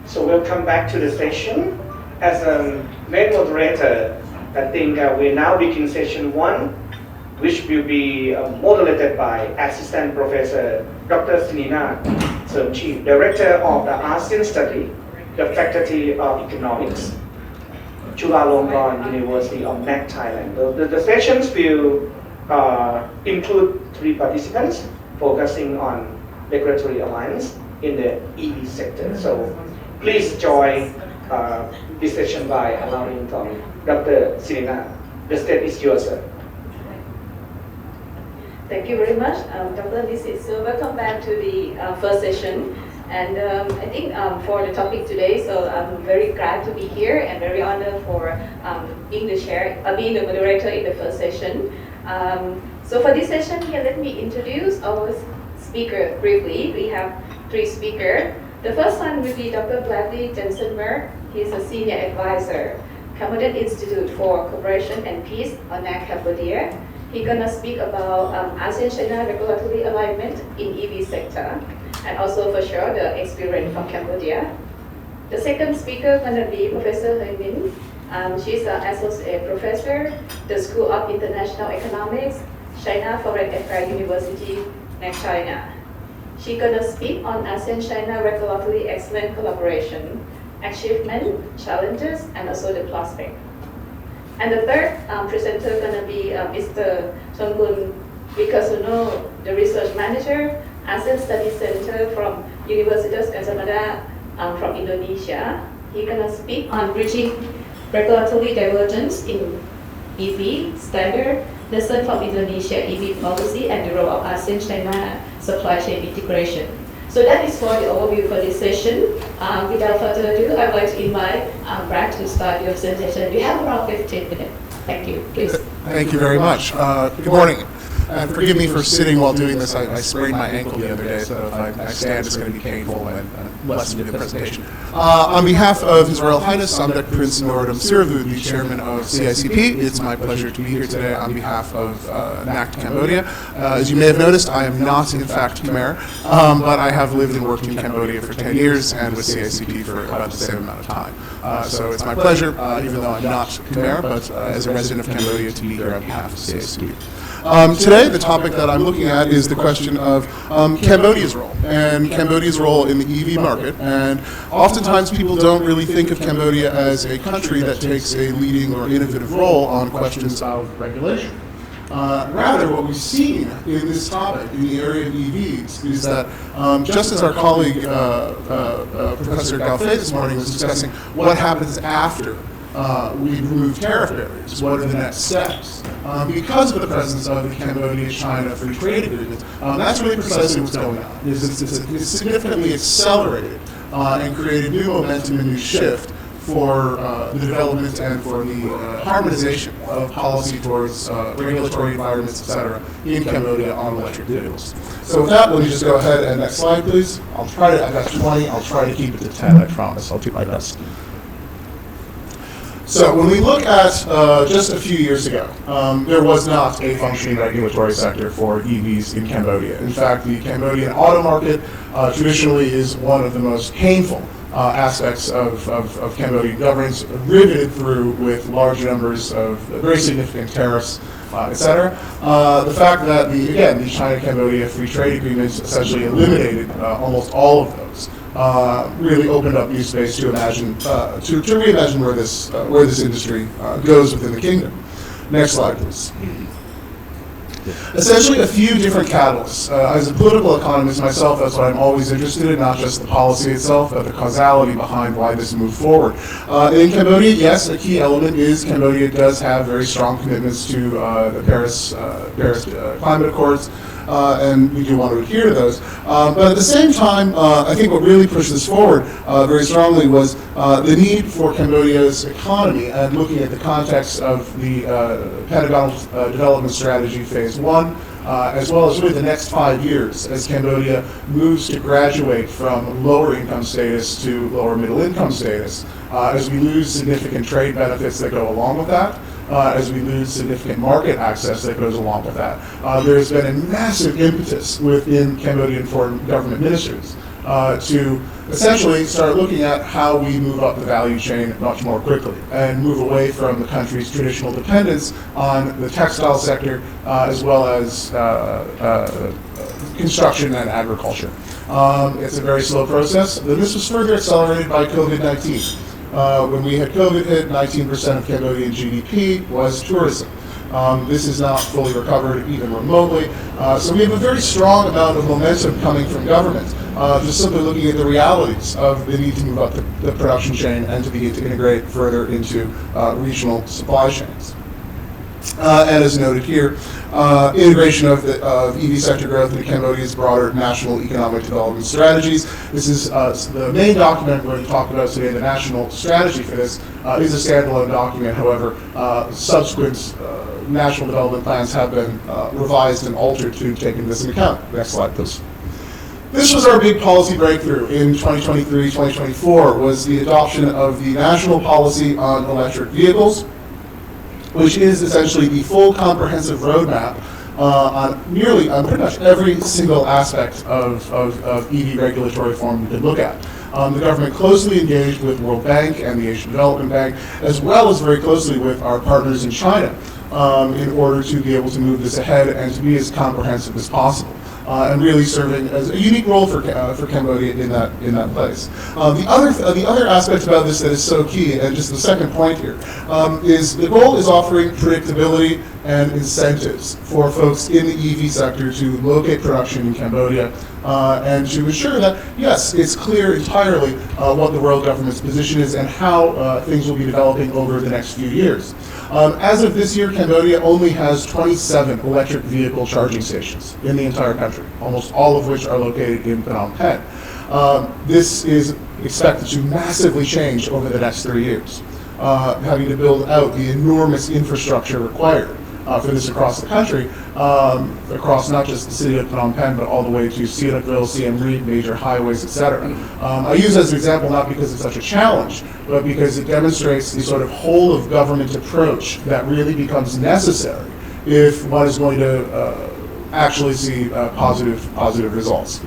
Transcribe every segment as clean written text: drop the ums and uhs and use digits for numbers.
So welcome back to the session. As a main moderator, I think we now begin session 1, which will be moderated by Assistant Professor Dr. Sinina Sermchi, Director of the ASEAN Study, the Faculty of Economics, Chulalongkorn University of NACT, Thailand. The sessions will include 3 participants focusing on regulatory alliance in the EV sector. So please join this session by allowing Dr. Sinina. The stage is yours, sir. Thank you very much, Dr. Nisit. So welcome back to the first session. And I think for the topic today, so I'm very glad to be here and very honored for being the moderator in the first session. So for this session here, let me introduce our speaker briefly. We have 3 speakers. The first one will be Dr. Bradley Jensenberg. He's a senior advisor, Cambodian Institute for Cooperation and Peace on NACT Cambodia. He's gonna speak about ASEAN-China regulatory alignment in EV sector, and also for sure the experience from Cambodia. The second speaker gonna be Professor Huy Min. She's an associate professor, the School of International Economics, China Foreign Affairs University, NACT China. She's gonna speak on ASEAN-China regulatory excellent collaboration, achievement, challenges, and also the prospect. And the third presenter gonna be Mr. Songgun Wickrasuno, the research manager, ASEAN Study Center from Universitas Gadjah Mada from Indonesia. He's gonna speak on bridging regulatory divergence in EV standard, lesson from Indonesia EV policy, and the role of ASEAN-China supply chain integration. So that is for the overview for this session. Without further ado, I would like to invite Brad to start your presentation. You have around 15 minutes. Thank you. Please. Thank you very much. Good morning. And forgive me for sitting while doing this. I sprained my ankle the other day, so if I stand, it's going to be painful and less to do the presentation. On behalf of His Royal Highness Samdech Prince Norodom Siravut, the chairman of CICP, it's my pleasure to be here today on behalf of NACT Cambodia. As you may have noticed, I am not, in fact, Khmer, but I have lived and worked in Cambodia for 10 years and with CICP for about the same amount of time. So it's my pleasure, even though I'm not Khmer, but as a resident of Cambodia, to be here on behalf of CICP. Today, the topic that I'm looking at is the question of Cambodia's role and Cambodia's role in the EV market. And oftentimes people don't really think of Cambodia as a country that takes a leading or innovative role on questions of regulation. Rather, what we've seen in this topic, in the area of EVs, is that just as our colleague Professor Galfei this morning was discussing what happens after we remove tariff barriers, what are the next steps? Because of the presence of the Cambodia-China Free Trade Agreement, that's really precisely what's going on. It's significantly accelerated and created new momentum and new shift for the development and for the harmonization of policy towards regulatory environments, et cetera, in Cambodia on electric vehicles. So with that, let me just go ahead and next slide, please. I've got 20, I'll try to keep it to 10, I promise. I'll do my best. So when we look at just a few years ago, there was not a functioning regulatory sector for EVs in Cambodia. In fact, the Cambodian auto market traditionally is one of the most painful aspects of Cambodian governance, riveted through with large numbers of very significant tariffs, etc. The fact that the China-Cambodia Free Trade Agreement essentially eliminated almost all of those. Really opened up new space to imagine, to reimagine where this industry goes within the kingdom. Next slide, please. Essentially, a few different catalysts. As a political economist myself, that's what I'm always interested in, not just the policy itself, but the causality behind why this moved forward. In Cambodia, yes, a key element is Cambodia does have very strong commitments to the Paris Climate Accords. And we do want to adhere to those. But at the same time, I think what really pushed this forward very strongly was the need for Cambodia's economy, and looking at the context of the Pentagonal Development Strategy Phase 1, as well as really the next 5 years as Cambodia moves to graduate from lower income status to lower middle income status, as we lose significant trade benefits that go along with that. As we lose significant market access that goes along with that. There has been a massive impetus within Cambodian foreign government ministries to essentially start looking at how we move up the value chain much more quickly and move away from the country's traditional dependence on the textile sector as well as construction and agriculture. It's a very slow process. This was further accelerated by COVID-19. When we had COVID hit, 19% of Cambodian GDP was tourism. This is not fully recovered even remotely. So we have a very strong amount of momentum coming from government, just simply looking at the realities of the need to move up the production chain and to begin to integrate further into regional supply chains. And as noted here, integration of EV sector growth into Cambodia's broader national economic development strategies. This is the main document we're going to talk about today. The national strategy for this is a standalone document. However, subsequent national development plans have been revised and altered to take this into account. Next slide, please. This was our big policy breakthrough in 2023-2024, was the adoption of the national policy on electric vehicles, which is essentially the full comprehensive roadmap on pretty much every single aspect of EV regulatory reform we could look at. The government closely engaged with World Bank and the Asian Development Bank, as well as very closely with our partners in China, in order to be able to move this ahead and to be as comprehensive as possible. And really serving as a unique role for Cambodia in that place. The other aspect about this that is so key, and just the second point here, is the goal is offering predictability and incentives for folks in the EV sector to locate production in Cambodia and to ensure that, yes, it's clear entirely what the world government's position is and how things will be developing over the next few years. As of this year, Cambodia only has 27 electric vehicle charging stations in the entire country, almost all of which are located in Phnom Penh. This is expected to massively change over the next 3 years, having to build out the enormous infrastructure required for this across the country, across not just the city of Phnom Penh, but all the way to Sihanoukville, Siem Reap, major highways, etc. I use it as an example not because it's such a challenge, but because it demonstrates the sort of whole of government approach that really becomes necessary if one is going to actually see positive results.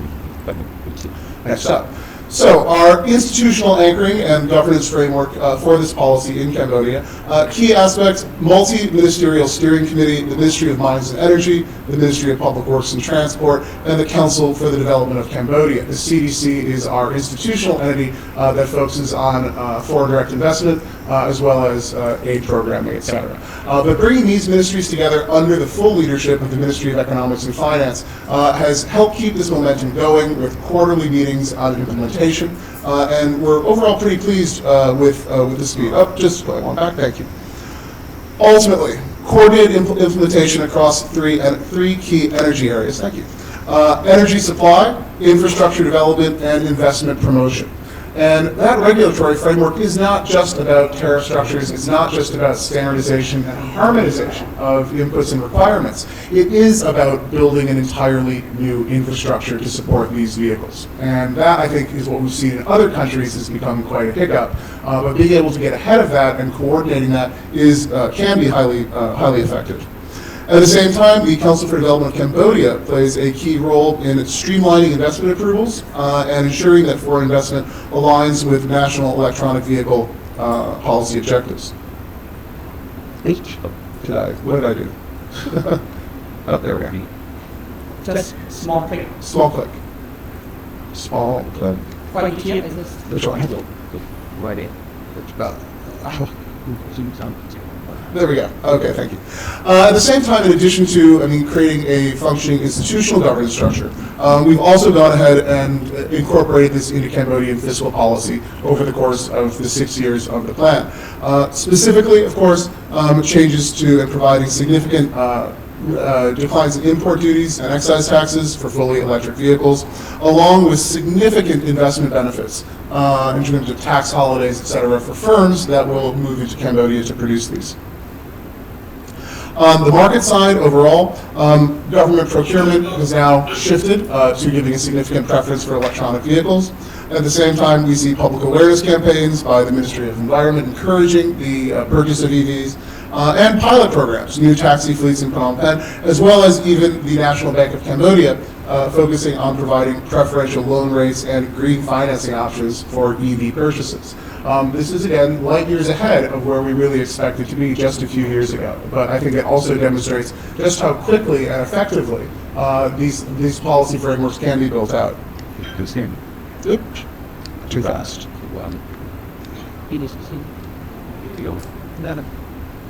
Next up. So our institutional anchoring and governance framework for this policy in Cambodia, key aspects: multi-ministerial steering committee, the Ministry of Mines and Energy, the Ministry of Public Works and Transport, and the Council for the Development of Cambodia. The CDC is our institutional entity that focuses on foreign direct investment, as well as aid programming, etc. But bringing these ministries together under the full leadership of the Ministry of Economics and Finance has helped keep this momentum going with quarterly meetings on implementation. And we're overall pretty pleased with the speed. Just going on back, thank you. Ultimately, coordinated implementation across three key energy areas. Thank you. Energy supply, infrastructure development, and investment promotion. And that regulatory framework is not just about tariff structures, it's not just about standardization and harmonization of inputs and requirements. It is about building an entirely new infrastructure to support these vehicles. And that, I think, is what we've seen in other countries has become quite a hiccup. But being able to get ahead of that and coordinating that can be highly effective. At the same time, the Council for Development of Cambodia plays a key role in streamlining investment approvals and ensuring that foreign investment aligns with national electronic vehicle policy objectives. What did I do? Oh, there we go. Just small click. Small click. Small click. Right here is this. Which one? Right in. There we go. Okay, thank you. At the same time, in addition to, creating a functioning institutional governance structure, we've also gone ahead and incorporated this into Cambodian fiscal policy over the course of the 6 years of the plan. Specifically, of course, changes to providing significant declines in import duties and excise taxes for fully electric vehicles, along with significant investment benefits in terms of tax holidays, et cetera, for firms that will move into Cambodia to produce these. On the market side, overall, government procurement has now shifted to giving a significant preference for electronic vehicles. At the same time, we see public awareness campaigns by the Ministry of Environment encouraging the purchase of EVs, and pilot programs, new taxi fleets in Phnom Penh, as well as even the National Bank of Cambodia focusing on providing preferential loan rates and green financing options for EV purchases. This is, again, light years ahead of where we really expected to be just a few years ago. But I think it also demonstrates just how quickly and effectively these policy frameworks can be built out. Yep. Too fast.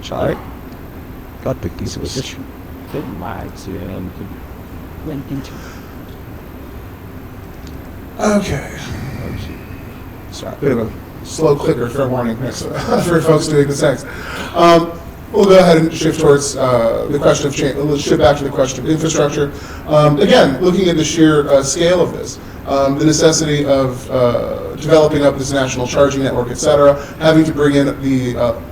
Sorry. Got the disposition. Good minds went into. Okay. Sorry, bit of a slow clicker, fair warning, for folks doing this next. We'll go ahead and shift towards the question of change. Let's shift back to the question of infrastructure. Again, looking at the sheer scale of this, the necessity of developing up this national charging network, et cetera, having to bring in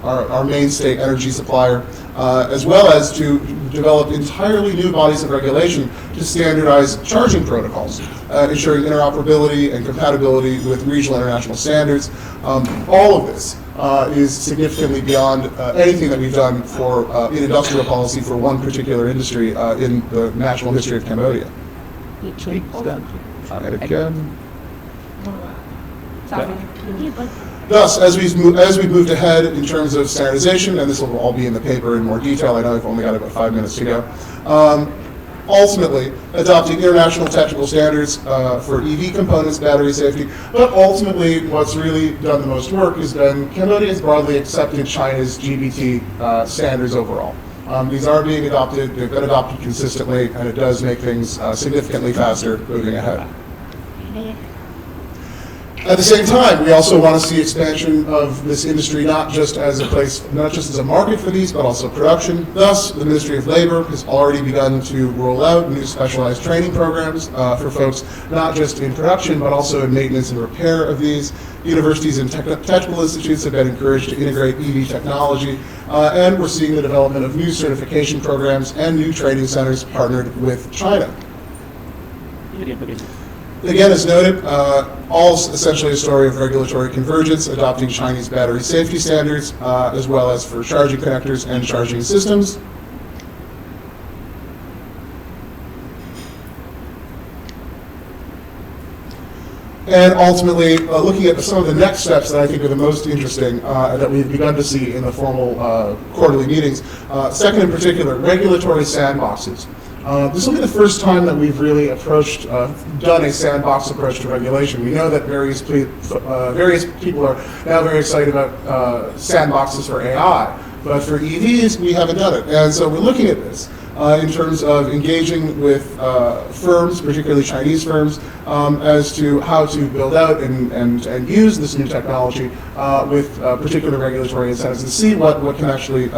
our mainstay energy supplier, as well as to develop entirely new bodies of regulation to standardize charging protocols, ensuring interoperability and compatibility with regional international standards. All of this is significantly beyond anything that we've done in industrial policy for one particular industry in the national history of Cambodia. Thus, as we've moved ahead in terms of standardization, and this will all be in the paper in more detail, I know I've only got about 5 minutes to go, ultimately adopting international technical standards for EV components, battery safety, but ultimately what's really done the most work has been Cambodia has broadly accepted China's GBT standards overall. These are being adopted, they've been adopted consistently, and it does make things significantly faster moving ahead. At the same time, we also want to see expansion of this industry not just as a market for these, but also production. Thus, the Ministry of Labor has already begun to roll out new specialized training programs for folks, not just in production, but also in maintenance and repair of these. Universities and technical institutes have been encouraged to integrate EV technology, and we're seeing the development of new certification programs and new training centers partnered with China. Again, as noted, all essentially a story of regulatory convergence, adopting Chinese battery safety standards, as well as for charging connectors and charging systems. And ultimately, looking at some of the next steps that I think are the most interesting that we've begun to see in the formal quarterly meetings. Second in particular, regulatory sandboxes. This will be the first time that we've really done a sandbox approach to regulation. We know that various people are now very excited about sandboxes for AI, but for EVs, we haven't done it. And so we're looking at this in terms of engaging with firms, particularly Chinese firms, as to how to build out and use this new technology with particular regulatory incentives and see what can actually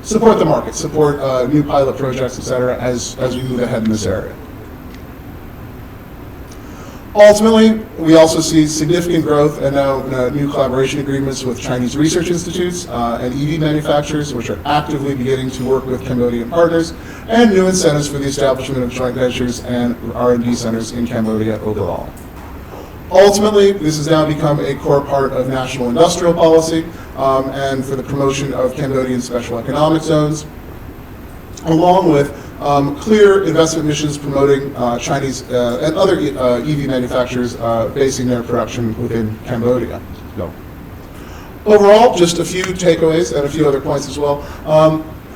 support the market, support new pilot projects, et cetera, as we move ahead in this area. Ultimately, we also see significant growth and now new collaboration agreements with Chinese research institutes and EV manufacturers, which are actively beginning to work with Cambodian partners, and new incentives for the establishment of joint ventures and R&D centers in Cambodia overall. Ultimately, this has now become a core part of national industrial policy and for the promotion of Cambodian special economic zones, along with clear investment missions promoting Chinese and other EV manufacturers basing their production within Cambodia. Overall, just a few takeaways and a few other points as well.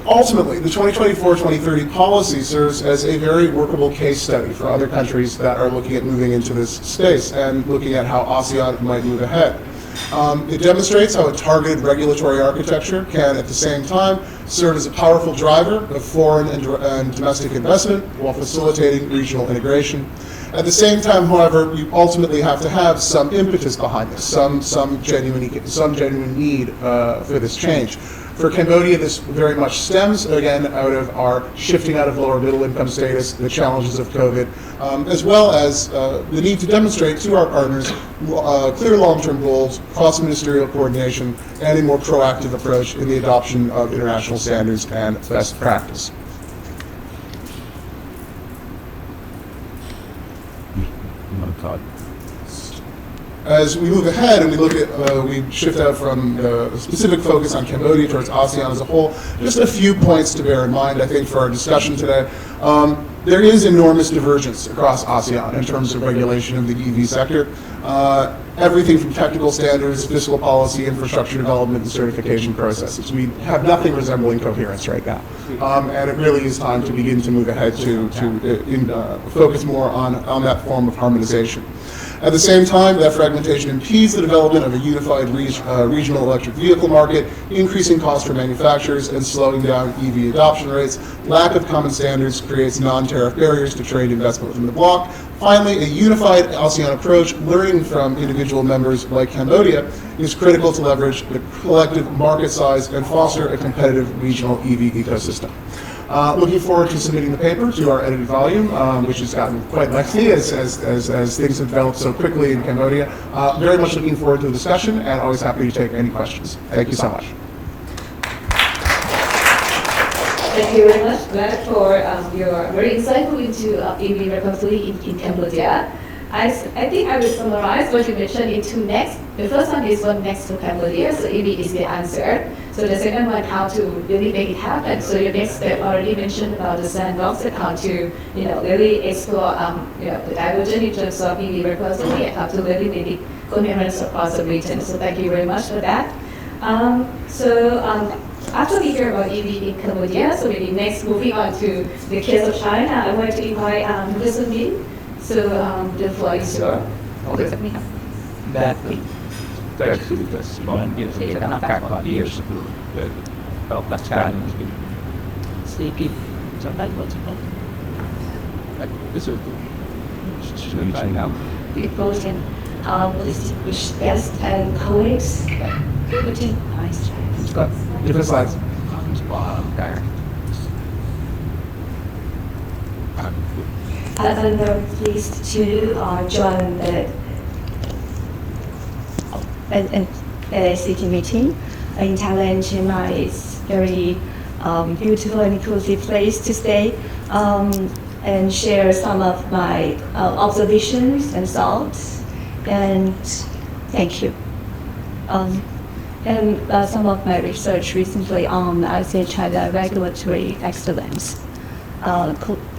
Ultimately, the 2024-2030 policy serves as a very workable case study for other countries that are looking at moving into this space and looking at how ASEAN might move ahead. It demonstrates how a targeted regulatory architecture can, at the same time, serve as a powerful driver of foreign and domestic investment while facilitating regional integration. At the same time, however, you ultimately have to have some impetus behind this, some genuine need for this change. For Cambodia, this very much stems, again, out of our shifting out of lower middle income status, the challenges of COVID, as well as the need to demonstrate to our partners clear long-term goals, cross-ministerial coordination, and a more proactive approach in the adoption of international standards and best practice. As we move ahead and we look at, we shift out from the specific focus on Cambodia towards ASEAN as a whole, just a few points to bear in mind, I think, for our discussion today. There is enormous divergence across ASEAN in terms of regulation of the EV sector. Everything from technical standards, fiscal policy, infrastructure development, and certification processes. We have nothing resembling coherence right now. And it really is time to begin to move ahead to focus more on that form of harmonization. At the same time, that fragmentation impedes the development of a unified regional electric vehicle market, increasing costs for manufacturers and slowing down EV adoption rates. Lack of common standards creates non-tariff barriers to trade investment within the bloc. Finally, a unified ASEAN approach, learning from individual members like Cambodia, is critical to leverage the collective market size and foster a competitive regional EV ecosystem. Looking forward to submitting the paper to our edited volume, which has gotten quite lengthy as things have developed so quickly in Cambodia. Very much looking forward to the discussion and always happy to take any questions. Thank you so much. Thank you very much, Brad, for your very insightful into EV recovery in Cambodia. I think I will summarize what you mentioned into next. The first one is what next to Cambodia, so EV is the answer. So the second one, how to really make it happen. So your next step already mentioned about the sandbox and how to, really explore, the divergence in terms of EV recovery and how to really make it coherent across the region. So thank you very much for that. After we hear about EV in Cambodia, so maybe next moving on to the case of China, I want to invite Professor Min. So the floor is yours. That that's because one is a NACT for years ago. But that's kind of sleepy. So that was this is find out. People can distinguish best and colleagues. Nice. It's got different slides. There. I'm very pleased to join the ASEAN meeting in Thailand. Chiang is very beautiful and inclusive place to stay and share some of my observations and thoughts. And thank you. And some of my research recently on ASEAN-China regulatory excellence.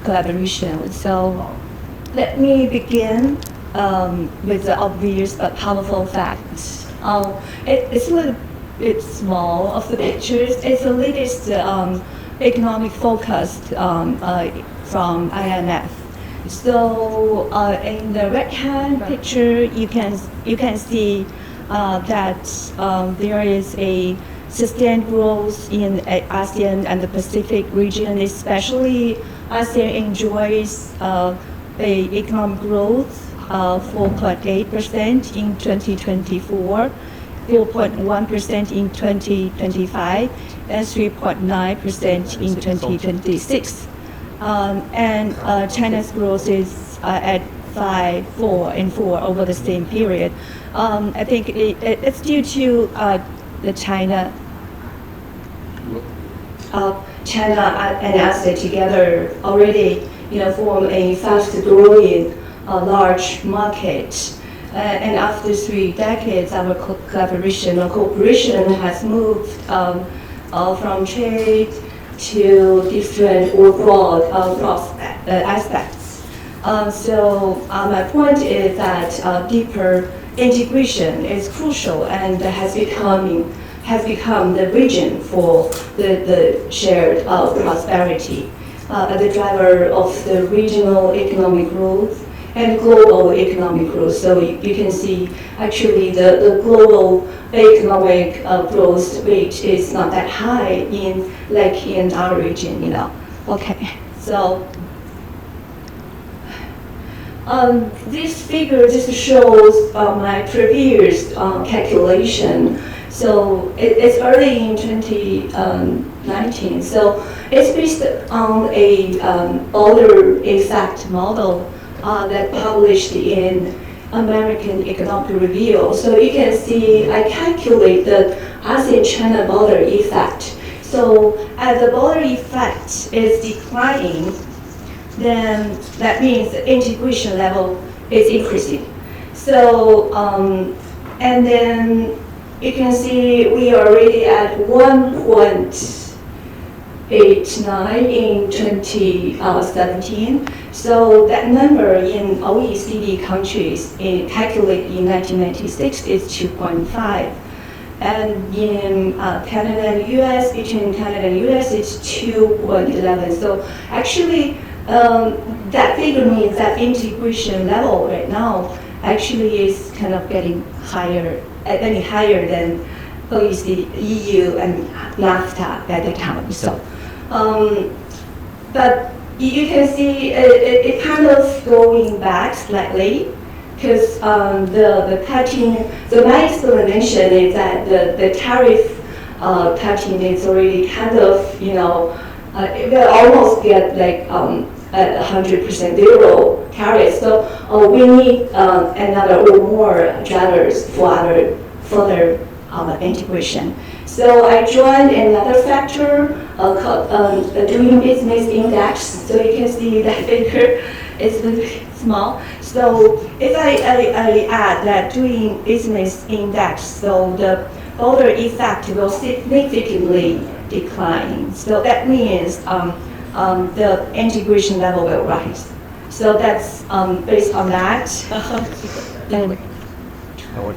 Collaboration. So let me begin with the obvious but powerful facts. It's a little bit small of the pictures. It's the latest economic forecast from IMF. So in the right-hand picture, you can see that there is a sustained growth in ASEAN and the Pacific region, especially ASEAN enjoys economic growth 4.8% in 2024, 4.1% in 2025, and 3.9% in 2026. And China's growth is at 5, 4, and 4 over the same period. I think it's due to the China and ASEAN together already, form a fast-growing, large market. And after 3 decades, our collaboration or cooperation has moved from trade to different or broad aspects. So my point is that deeper integration is crucial and has become the vision for the shared prosperity, the driver of the regional economic growth and global economic growth. So you can see actually the global economic growth rate is not that high in our region, Okay, so this figure just shows my previous calculation. So it's early in 2019. So it's based on a border effect model that published in American Economic Review. So you can see I calculate the ASEAN-China border effect. So as the border effect is declining, then that means the integration level is increasing. So, and then you can see we are already at 1.89 in 2017. So that number in OECD countries, calculated in 1996, is 2.5. And in Canada and US, between Canada and US, it's 2.11. So actually, that figure means that integration level right now actually is kind of getting higher, any higher than OECD, EU, and NACT at the time. So, but you can see it kind of going back slightly, because the cutting. So my explanation is that the tariff cutting is already kind of, it will almost get like 100% zero tariff. So we need another or more drivers for our further integration. So I joined another factor called doing business index. So you can see that figure is very small. So if I add that doing business index, so the border effect will significantly decline. So that means the integration level will rise. So that's based on that.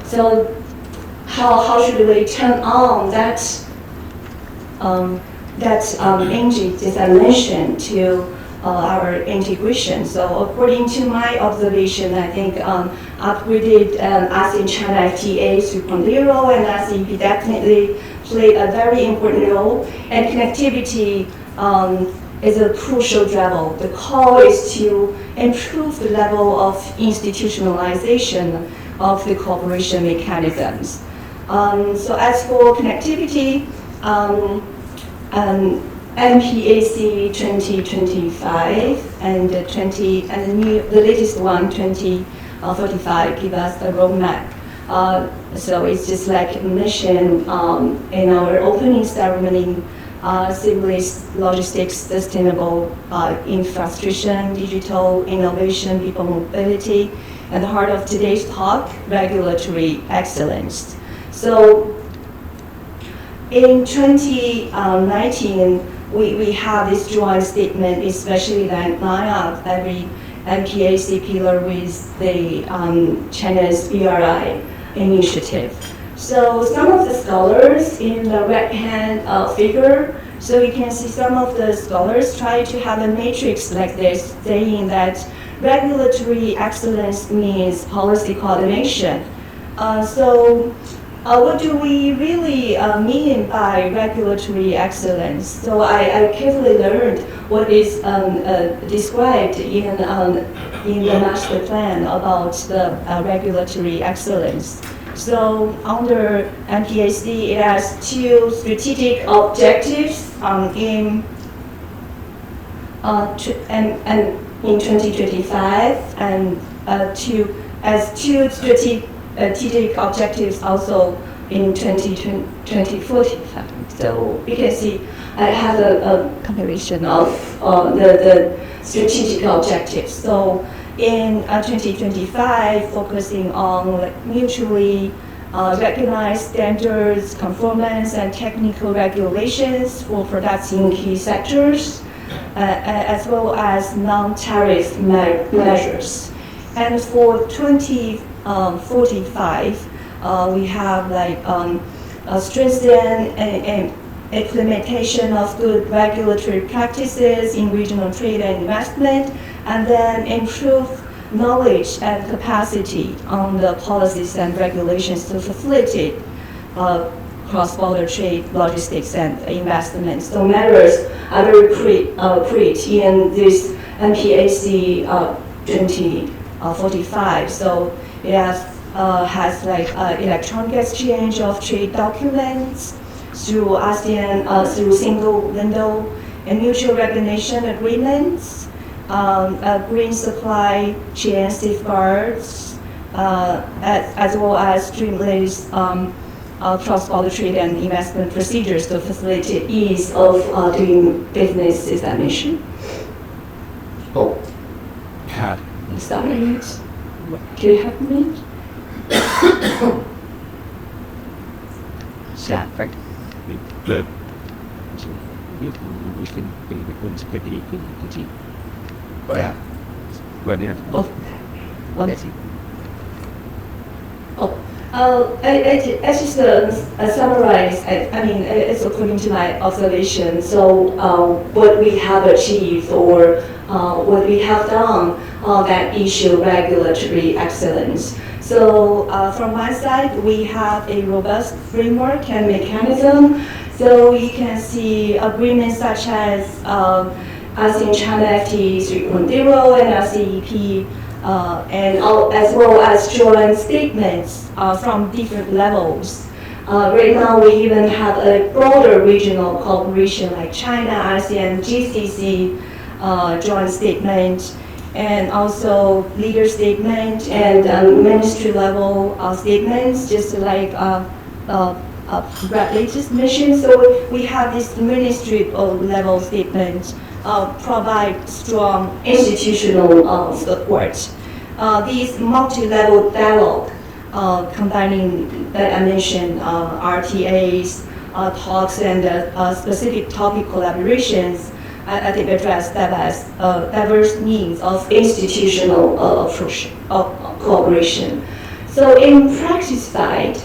So how should we turn on that engine, as I mentioned, to our integration? So according to my observation, I think upgraded ASEAN-China FTA 3.0 and RCEP definitely played a very important role, and connectivity is a crucial driver. The call is to improve the level of institutionalization of the cooperation mechanisms. So as for connectivity, MPAC 2025 and the latest one, 2045, give us a roadmap. So it's just like mentioned in our opening ceremony, seamless logistics, sustainable infrastructure, digital innovation, people mobility, and the heart of today's talk, regulatory excellence. So in 2019, we have this joint statement, especially that line up every MPAC pillar with the China's BRI initiative. So some of the scholars in the right-hand figure, so you can see some of the scholars try to have a matrix like this, saying that regulatory excellence means policy coordination. So what do we really mean by regulatory excellence? So I carefully learned what is described in the master plan about the regulatory excellence. So under MPAC, it has two strategic objectives in 2025, and two strategic objectives also in 2045. So you can see I have a comparison of the strategic objectives. So in 2025, focusing on like mutually recognized standards, conformance, and technical regulations for products in key sectors, as well as non-tariff measures. And for 2045, we have like strengthen and implementation of good regulatory practices in regional trade and investment, and then improve knowledge and capacity on the policies and regulations to facilitate cross-border trade, logistics, and investment. So measures are very concrete in this MPAC 2045. So it has like electronic exchange of trade documents through ASEAN, through single window and mutual recognition agreements, green supply chain safeguards, as well as streamlined cross-border trade and investment procedures to facilitate ease of doing business, is that mission? Oh, God. Sorry. Do you have a minute? Yeah, right. The we can be the security agency. Yeah. But yeah. Oh, what? That's it. I just summarize. I mean, it's according to my observation. So, what we have achieved or what we have done on that issue, regulatory excellence. So, from one side, we have a robust framework and mechanism. So you can see agreements such as ASEAN-China FTA 3.0 and RCEP. As well as joint statements from different levels. Right now, we even have a broader regional cooperation like China, ASEAN, GCC joint statement, and also leader statement and ministry level statements, just like Bradley just mentioned. So we have this ministry level statement. Provide strong institutional support. These multi-level dialogue, combining that I mentioned, RTAs, talks, and specific topic collaborations, I think address diverse needs of institutional approach of cooperation. So in practice side,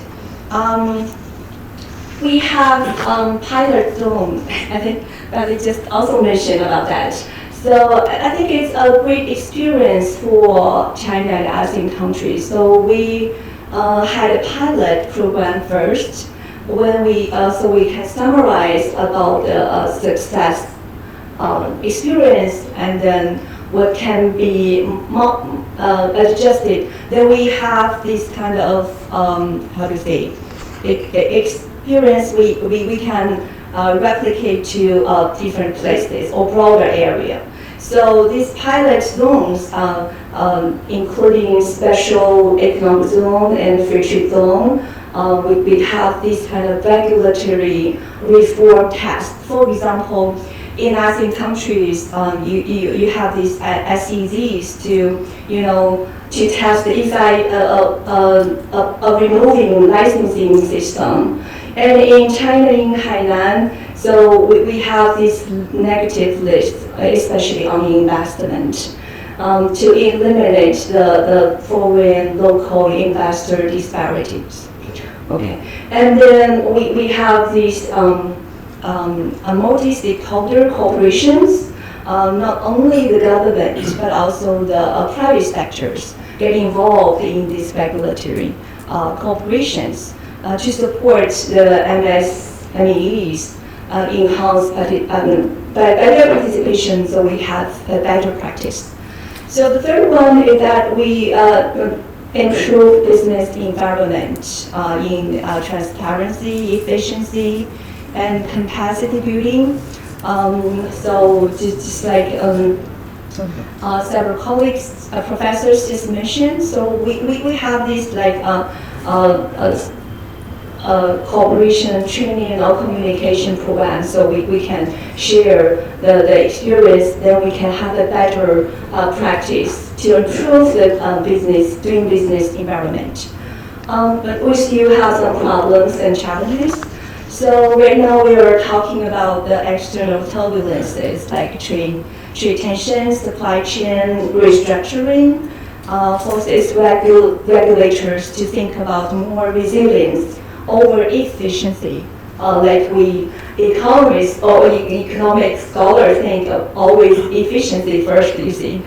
we have pilot zone. I think Bradley just also mentioned about that. So I think it's a great experience for China and ASEAN countries. So we had a pilot program first, when we so we can summarize about the success experience and then what can be adjusted. Then we have this kind of how to say experience we can replicate to different places or broader area. So these pilot zones, including special economic zone and free trade zone, we have this kind of regulatory reform task. For example, in ASEAN countries, you have these SEZs to test the inside of removing licensing system. And in China, in Hainan, so we have this negative list, especially on investment, to eliminate the foreign local investor disparities. Okay, and then we have these multi-stakeholder corporations, not only the government but also the private sectors get involved in these regulatory corporations to support the MSMEs, enhance better participation, so we have a better practice. So the third one is that we improve business environment in transparency, efficiency, and capacity building. So just like several colleagues, professors just mentioned, so we have this like cooperation, training, and all communication program, so we can share the experience, then we can have a better practice to improve the doing business environment. But we still have some problems and challenges. So right now we are talking about the external turbulences like trade tensions, supply chain restructuring, forces regulators to think about more resilience over efficiency. Like we economists or economic scholars think of always efficiency first, you see.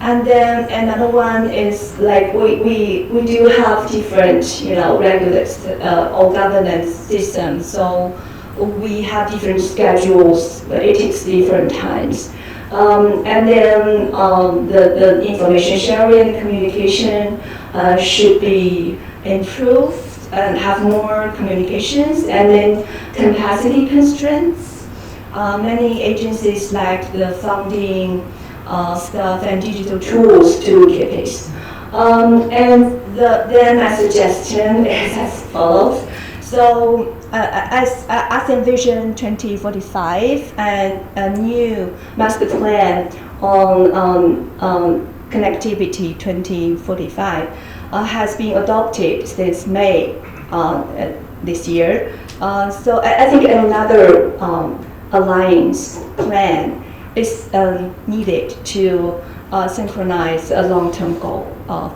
And then another one is like we do have different regulators or governance systems. So we have different schedules, but it takes different times. And then the information sharing and communication should be improved and have more communications. And then capacity constraints. Many agencies lack the funding, staff, and digital tools to keep pace. And then my suggestion is as follows. So as ASEAN Vision 2045 and a new master plan on Connectivity 2045 has been adopted since May this year. So I think another alliance plan is needed to synchronize a long-term goal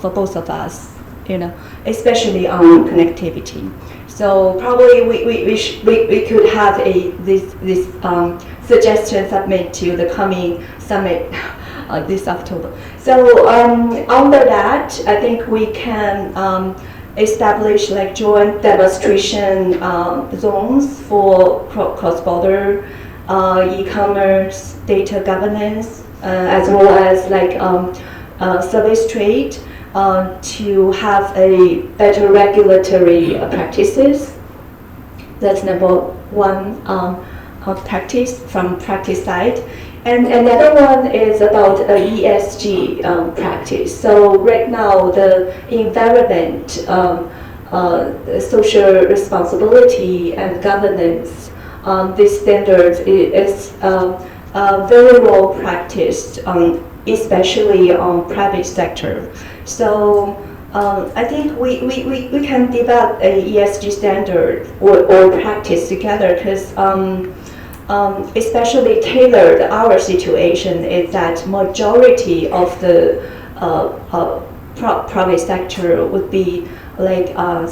for both of us, especially on connectivity. So probably we could have this suggestion submit to the coming summit this October. So under that, I think we can establish like joint demonstration zones for cross-border e-commerce, data governance, as well as like service trade to have a better regulatory practices. That's number one practice from practice side. And another one is about ESG practice. So right now the environment, social responsibility and governance, this standard is very well practiced, especially on private sector. So I think we can develop a ESG standard or practice together because especially tailored our situation is that majority of the private sector would be like a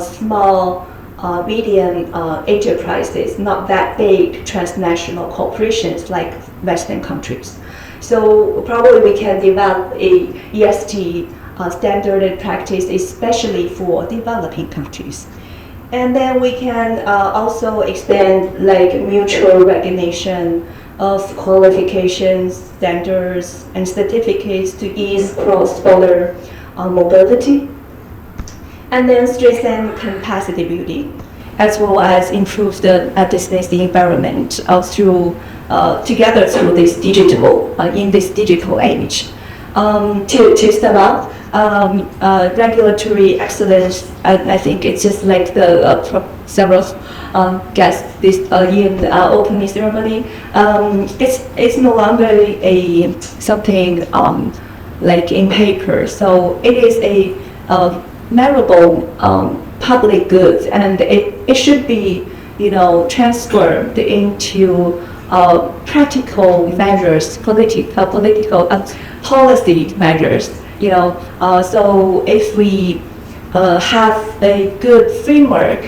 small, medium enterprises, not that big transnational corporations like Western countries. So probably we can develop a ESG standard and practice, especially for developing countries. And then we can also expand like mutual recognition of qualifications, standards, and certificates to ease cross-border mobility. And then strengthen capacity building, as well as improve the business environment together through this digital, in this digital age. To sum up, regulatory excellence, I think it's just like the several guests this in the opening ceremony. It's no longer a something like in paper. So it is a measurable public goods, and it should be transferred into practical measures, political policy measures. So if we have a good framework,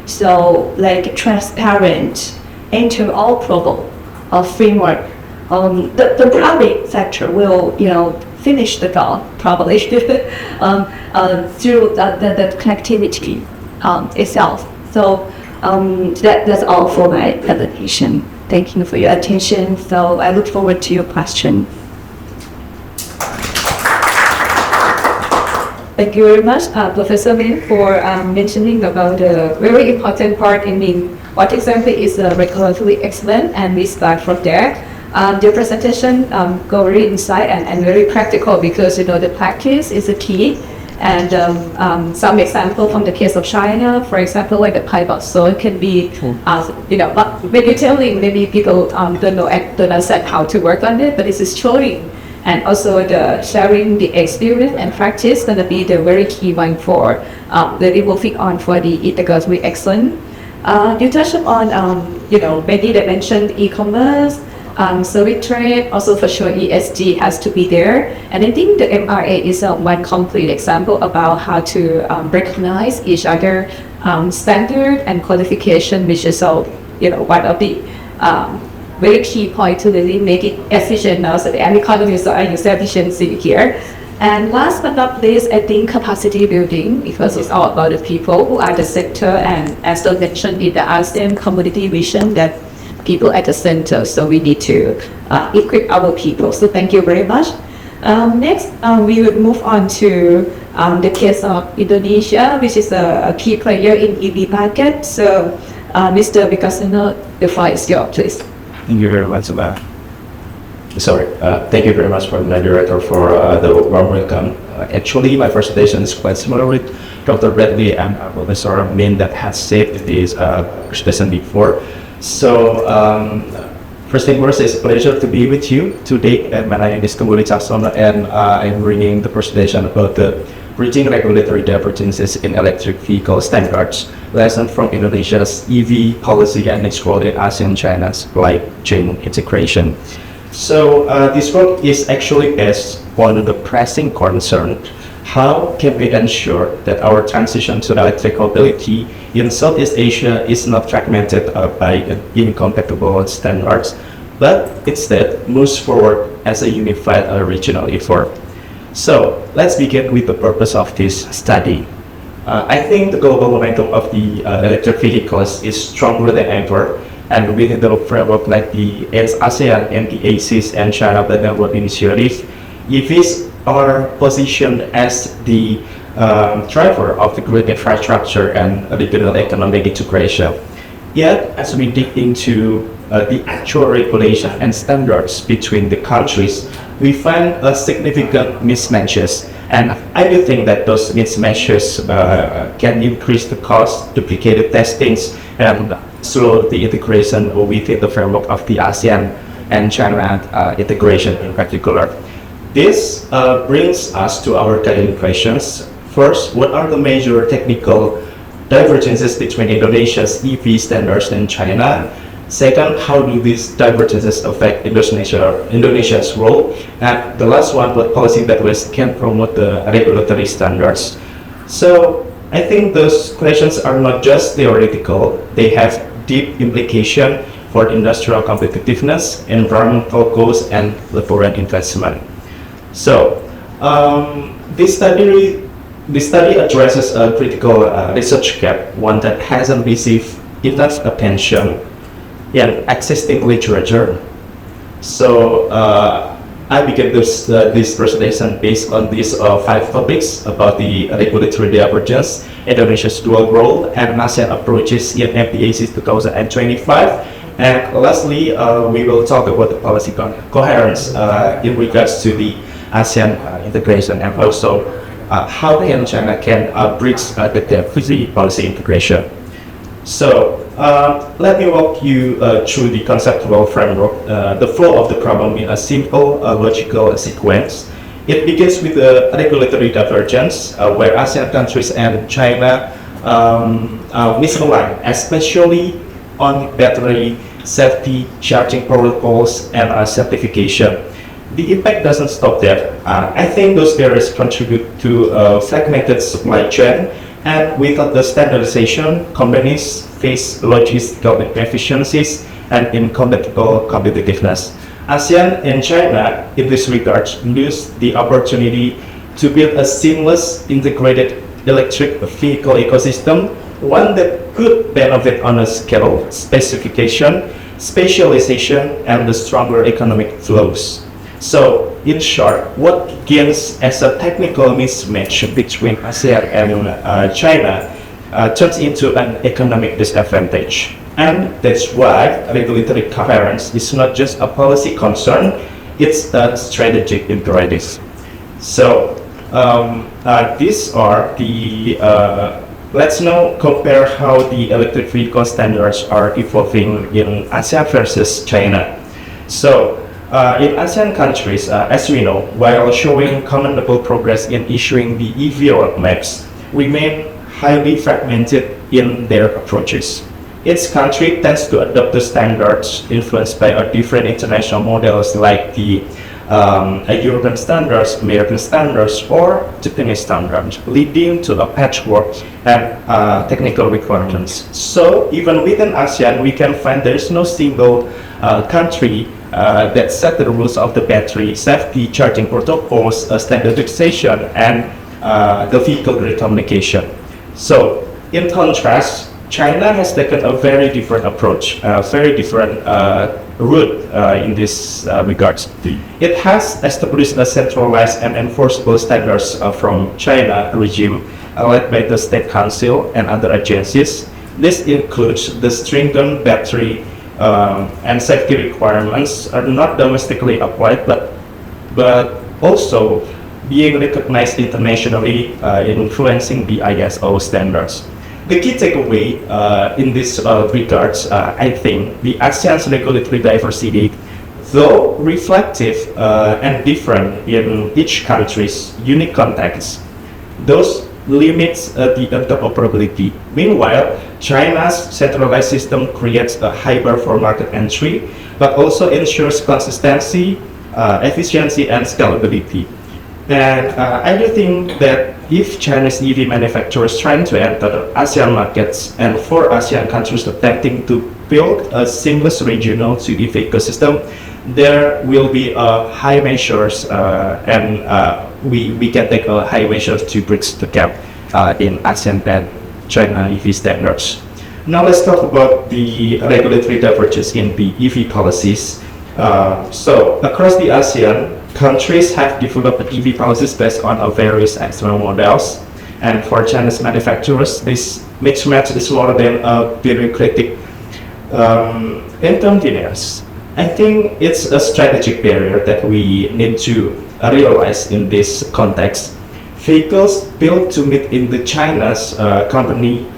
so like transparent, interoperable framework, the private sector will finish the job probably through the connectivity itself. So that's all for my presentation. Thank you for your attention. So I look forward to your question. Thank you very much, Professor Min, for mentioning about a very important part in what exactly is regulatory excellence, and we start from there. Your presentation go very inside and very practical because the practice is the key. And some example from the case of China, for example, like the pivot. So it can be, but when you're telling, maybe people don't understand how to work on it, but it's just showing. And also the sharing the experience and practice going to be the very key one for that it will fit on for the integrated excellence. You touched upon many that mentioned e-commerce, service trade, also for sure ESG has to be there. And I think the MRA is one complete example about how to recognize each other standard and qualification, which is one of the very key point to really make it efficient now, so the economies are use efficiency here. And last but not least, I think capacity building, because it's all about the people who are the center, and as I mentioned in the ASEAN community vision, that people at the center, so we need to equip our people. So thank you very much. Next, we will move on to the case of Indonesia, which is a key player in EV market. So Mr. Vikasino, the floor is yours, please. Thank you very much. Thank you very much for the moderator for the warm welcome. Actually, my presentation is quite similar with Dr. Bradley and Professor Min that has said this presentation before. So First thing first, it's a pleasure to be with you today. My name is Kembali Caksono, and I'm bringing the presentation about the bridging regulatory divergences in electric vehicle standards, lesson from Indonesia's EV policy and its role in ASEAN-China's supply chain integration. So this work is actually based on the pressing concern: how can we ensure that our transition to electric mobility in Southeast Asia is not fragmented by incompatible standards, but instead moves forward as a unified regional effort? So let's begin with the purpose of this study. I think the global momentum of the electric vehicles is stronger than ever, and within the framework like the ASEAN and the ASEAN-China Network Initiative, EVs are positioned as the driver of the grid infrastructure and regional economic integration. Yet, as we dig into the actual regulation and standards between the countries, we find a significant mismatches. And I do think that those mismatches can increase the cost, duplicated testings, and slow the integration within the framework of the ASEAN and China integration in particular. This brings us to our guiding questions. First, what are the major technical divergences between Indonesia's EV standards and China? Second, how do these divergences affect Indonesia's role? And the last one, what policy pathways can promote the regulatory standards? So I think those questions are not just theoretical, they have deep implication for industrial competitiveness, environmental goals, and foreign investment. So this study addresses a critical research gap, one that hasn't received enough attention in existing literature. So I began this presentation based on these 5 topics about the regulatory divergence, Indonesia's dual role, and ASEAN approaches in MPAC 2025. And lastly, we will talk about the policy coherence in regards to the ASEAN integration, and also how China can bridge the policy integration. So let me walk you through the conceptual framework, the flow of the problem in a simple logical sequence. It begins with the regulatory divergence, where ASEAN countries and China misalign, especially on battery safety, charging protocols, and certification. The impact doesn't stop there. I think those barriers contribute to a fragmented supply chain, and without the standardization, companies face logistical inefficiencies and incompatible competitiveness. ASEAN and China, in this regard, lose the opportunity to build a seamless, integrated electric vehicle ecosystem, one that could benefit on a scale, specification, specialization, and the stronger economic flows. So, in short, what begins as a technical mismatch between ASEAN and China turns into an economic disadvantage. And that's why regulatory coherence is not just a policy concern, it's a strategic imperative. So, these are the, let's now compare how the electric vehicle standards are evolving in ASEAN versus China. So, in ASEAN countries, as we know, while showing commendable progress in issuing the EV roadmaps, remain highly fragmented in their approaches. Each country tends to adopt the standards influenced by different international models like the European standards, American standards, or Japanese standards, leading to a patchwork and technical requirements. So even within ASEAN, we can find there is no single country that set the rules of the battery safety, charging protocols, standardization, and the vehicle grid communication. So in contrast, China has taken a very different approach, a very different route in this regards. It has established a centralized and enforceable standards from China regime led by the State Council and other agencies. This includes the stringent battery and safety requirements are not domestically applied, but also being recognized internationally, influencing the ISO standards. The key takeaway in this regards, I think, the ASEAN's regulatory diversity, though reflective and different in each country's unique context, those limits the interoperability. Meanwhile, China's centralized system creates a high bar for market entry, but also ensures consistency, efficiency, and scalability. And I do think that if Chinese EV manufacturers trying to enter ASEAN markets and for ASEAN countries attempting to build a seamless regional to EV ecosystem, there will be high measures and we can take high measures to bridge the gap in ASEAN and China EV standards. Now let's talk about the regulatory divergence in the EV policies. So across the ASEAN, countries have developed EV policies based on various external models, and for Chinese manufacturers, this mismatch is more than a bureaucratic inconvenience. I think it's a strategic barrier that we need to realize in this context. Vehicles built to meet in the China's company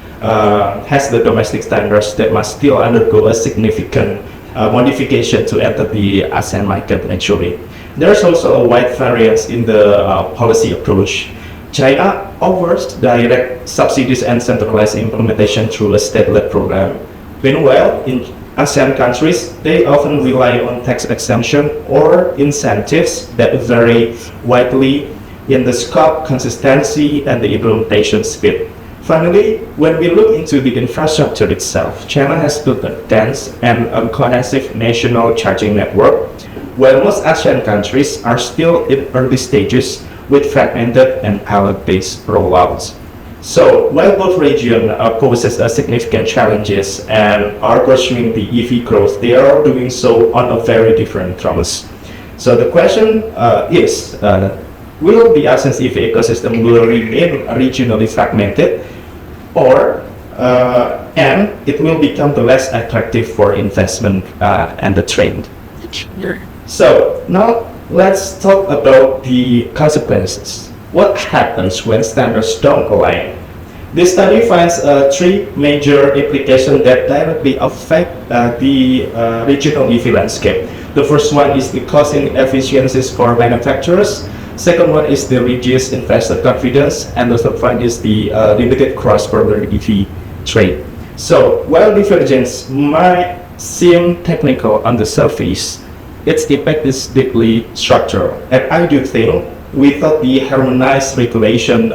has the domestic standards that must still undergo a significant modification to enter the ASEAN market actually. There's also a wide variance in the policy approach. China offers direct subsidies and centralized implementation through a state-led program. Meanwhile, in ASEAN countries, they often rely on tax exemption or incentives that vary widely in the scope, consistency, and the implementation speed. Finally, when we look into the infrastructure itself, China has built a dense and cohesive national charging network, while most ASEAN countries are still in early stages with fragmented and pilot-based rollouts. So, while both regions poses significant challenges and are pursuing the EV growth, they are doing so on a very different terms. So the question is, will the ASEAN's EV ecosystem will remain regionally fragmented, or and it will become the less attractive for investment and the trend? So now let's talk about the consequences. What happens when standards don't align? This study finds three major implications that directly affect the regional EV landscape. The first one is the costing efficiencies for manufacturers. Second one is the reduced investor confidence, and the third one is the limited cross-border EV trade. So while divergence might seem technical on the surface, its impact is deeply structural, and I do think without the harmonized regulation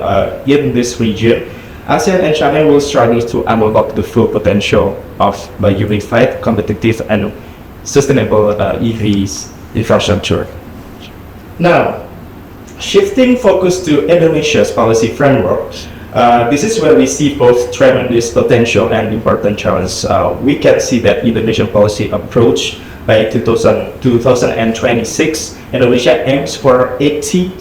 in this region, ASEAN and China will struggle to unlock the full potential of a unified, competitive, and sustainable EVs infrastructure. Now, shifting focus to Indonesia's policy framework, this is where we see both tremendous potential and important challenges. We can see that Indonesian policy approach by 2026, Indonesia aims for 80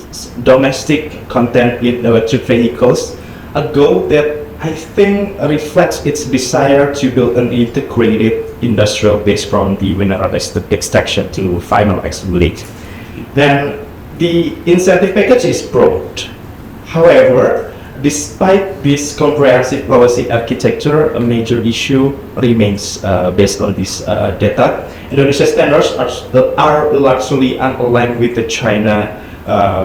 domestic content in electric vehicles, a goal that I think reflects its desire to build an integrated industrial base from the mineral extraction to final assembly. Then the incentive package is broad. However, despite this comprehensive policy architecture, a major issue remains based on this data. Indonesia's standards are largely unaligned with the China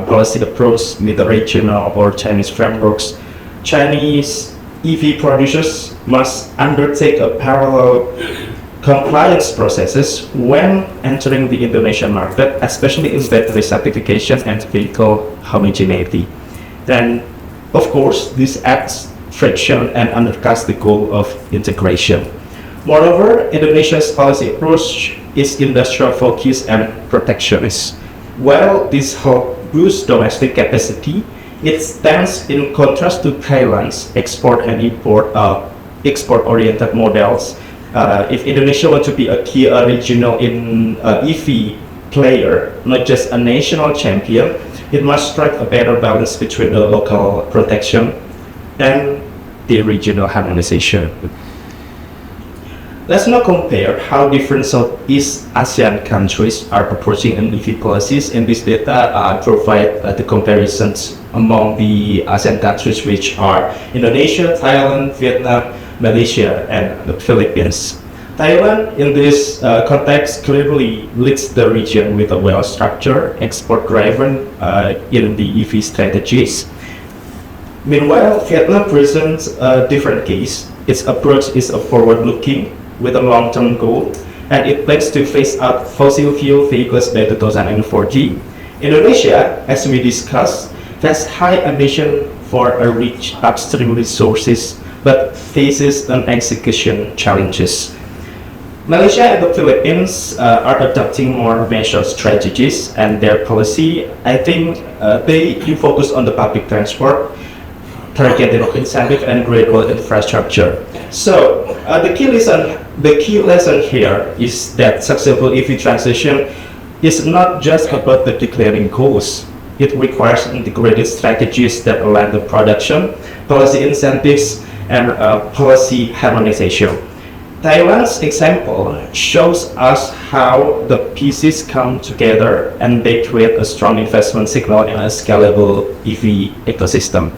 policy approach with the regional or Chinese frameworks. Chinese EV producers must undertake a parallel compliance processes when entering the Indonesian market, especially in battery certification and vehicle homogeneity. Then, of course, this adds friction and undercuts the goal of integration. Moreover, Indonesia's policy approach is industrial focused and protectionist. While this helps boost domestic capacity, it stands in contrast to Thailand's export and export-oriented models. If Indonesia wants to be a key regional EV player, not just a national champion, it must strike a better balance between the local protection and the regional harmonization. Let's now compare how different Southeast ASEAN countries are approaching EV policies. In this data, provide the comparisons among the ASEAN countries, which are Indonesia, Thailand, Vietnam, Malaysia, and the Philippines. Thailand, in this context, clearly leads the region with a well-structured, export-driven in the EV strategies. Meanwhile, Vietnam presents a different case. Its approach is a forward-looking, with a long-term goal, and it plans to phase out fossil fuel vehicles by 2040. Indonesia, as we discussed, has high ambition for a rich upstream resources, but faces an execution challenges. Malaysia and the Philippines are adopting more measured strategies, and their policy, I think, they do focus on the public transport, targeted incentive, and gradual infrastructure. So the key lesson here is that successful EV transition is not just about the declaring goals. It requires integrated strategies that align the production, policy incentives, and policy harmonization. Taiwan's example shows us how the pieces come together and they create a strong investment signal in a scalable EV ecosystem.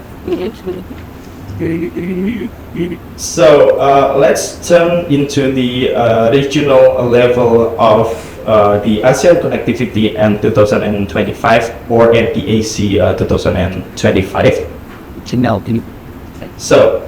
So let's turn into the regional level of the ASEAN Connectivity and 2025, or NACT 2025. So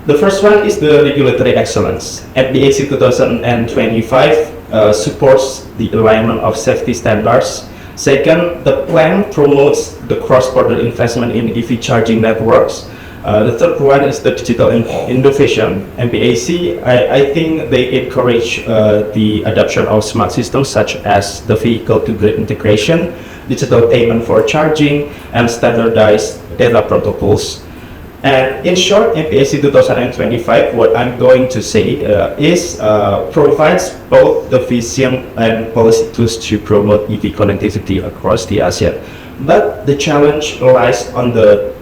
the first one is the regulatory excellence. NACT 2025 supports the alignment of safety standards. Second, the plan promotes the cross-border investment in EV charging networks. The third one is the digital innovation. MPAC, I think they encourage the adoption of smart systems such as the vehicle-to-grid integration, digital payment for charging, and standardized data protocols. And in short, MPAC 2025, what I'm going to say is provides both the vision and policy tools to promote EV connectivity across the ASEAN. But the challenge lies on the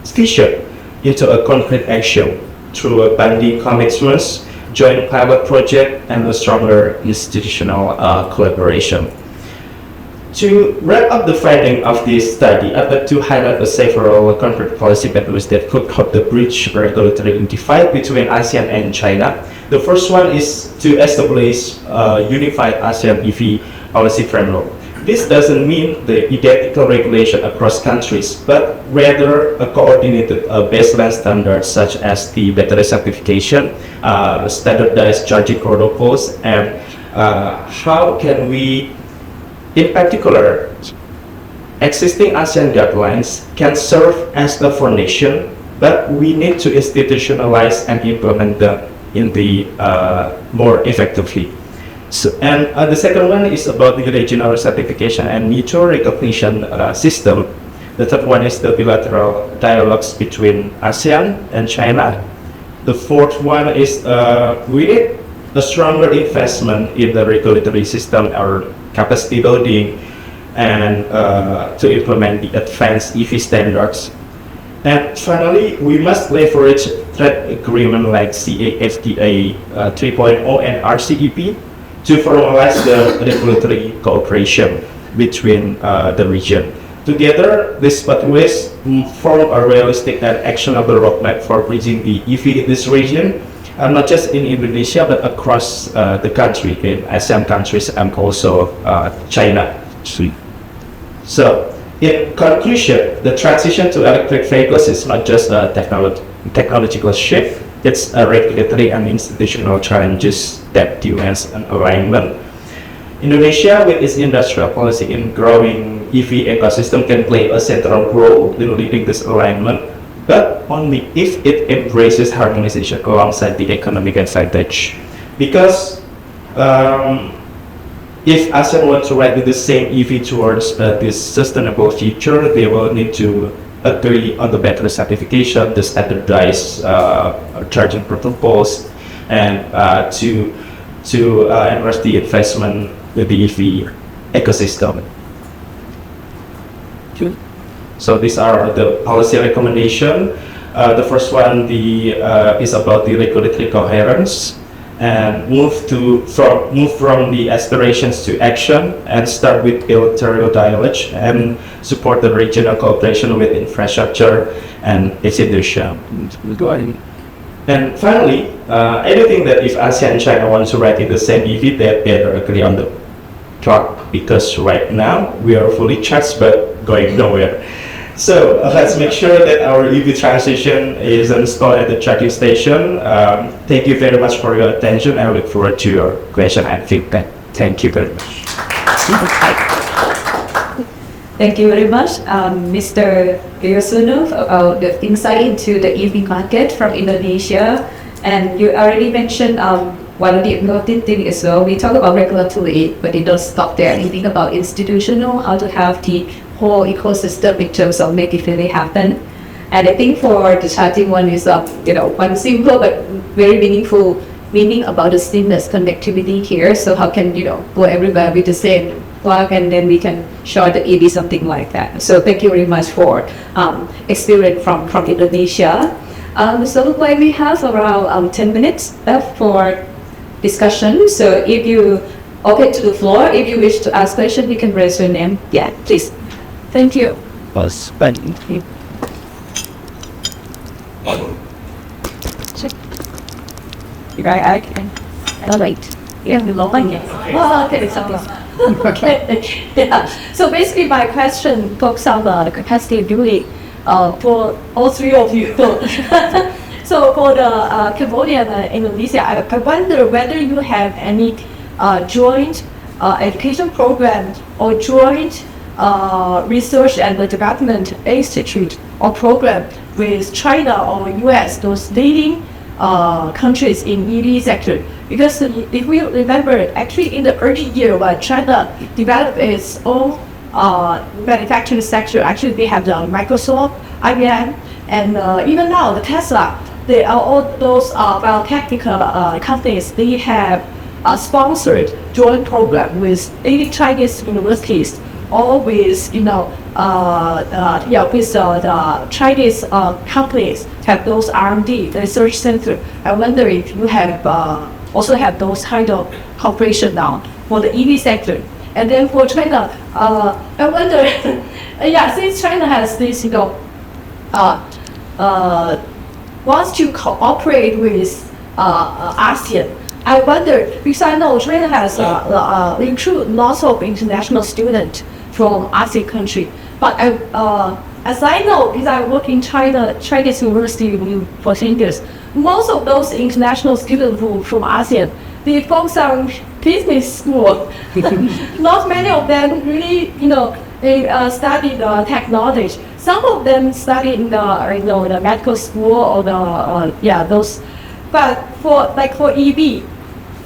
vision into a concrete action through a binding commitments, joint pilot project, and a stronger institutional collaboration. To wrap up the finding of this study, I'd like to highlight several concrete policy pathways that could help the bridge regulatory divide between ASEAN and China. The first one is to establish a unified ASEAN EV policy framework. This doesn't mean the identical regulation across countries, but rather a coordinated baseline standards such as the battery certification, standardized charging protocols, and how can we, in particular, existing ASEAN guidelines can serve as the foundation, but we need to institutionalize and implement them in the more effectively. So, and the second one is about the regional certification and mutual recognition system. The third one is the bilateral dialogues between ASEAN and China. The fourth one is we need a stronger investment in the regulatory system or capacity building, and to implement the advanced EV standards. And finally, we must leverage trade agreement like CAFTA 3.0 and RCEP to formalize the regulatory cooperation between the region. Together, these pathways form a realistic and actionable roadmap for bridging the EV in this region, not just in Indonesia, but across the country, in ASEAN countries and also China. So, in conclusion, the transition to electric vehicles is not just a technological shift, it's a regulatory and institutional challenges that demands an alignment. Indonesia, with its industrial policy in growing EV ecosystem, can play a central role in leading this alignment, but only if it embraces harmonization alongside the economic advantage. Because if ASEAN wants to ride with the same EV towards this sustainable future, they will need to agree on the battery certification, the standardized charging protocols, and to enhance the investment with the EV ecosystem. So these are the policy recommendation. The first one is about the regulatory coherence. and move from the aspirations to action, and start with bilateral dialogue and support the regional cooperation with infrastructure and institutions. And finally, I do think that if ASEAN and China want to ride in the same EV, they better agree on the track, because right now we are fully charged but going nowhere. So let's make sure that our EV transition is installed at the charging station. Thank you very much for your attention. I look forward to your question and feedback. Thank you very much. Thank you very much, Mr. Yosuno, about the insight into the EV market from Indonesia. And you already mentioned one of the important things as well. We talk about regulatory, but it doesn't stop there. Anything about institutional, how to have the whole ecosystem in terms of making it really happen. And I think for the charging one is, one simple but very meaningful meaning about the seamless connectivity here. So how can, go everywhere with the same plug, and then we can share the EV, something like that. So thank you very much for experience from Indonesia. So look like we have around 10 minutes left for discussion. So if you open to the floor, if you wish to ask question, you can raise your name. Yeah, please. Thank you. I can. All right. Yeah, we love it. Well, okay, okay. Yeah. So basically, my question focuses on the capacity building for all three of you. So for the Cambodia and Indonesia, I wonder whether you have any joint education program or joint research and development institute or program with China or US, those leading countries in EV sector. Because if we remember, actually in the early year when China developed its own manufacturing sector, actually they have the Microsoft, IBM, and even now the Tesla. They are all those biotechnical companies. They have sponsored joint program with 80 Chinese universities, or with with the Chinese companies have those R&D research center. I wonder if you have also have those kind of cooperation now for the EV sector. And then for China, I wonder, since China has this, wants to cooperate with ASEAN. I wonder, because I know China has recruit lots of international students from ASEAN country. But as I know, because I work in Chinese university for 10 years, most of those international students from ASEAN, they focus on business school. Not many of them really, they study the technology. Some of them study in the medical school or those. But for EV,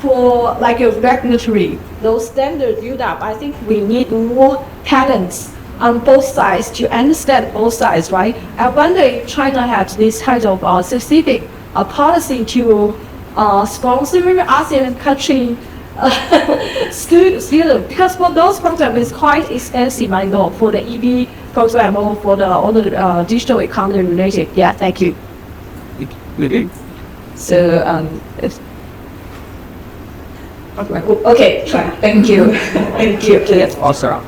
for like a regulatory, those standards build up, I think we need more talents on both sides to understand both sides, right? I wonder if China has this kind of specific policy to sponsor ASEAN country students, because for those programs it's quite expensive, I know, for the EV program or for the other digital economy related. Yeah, thank you. So okay, thank you. Thank you. Awesome.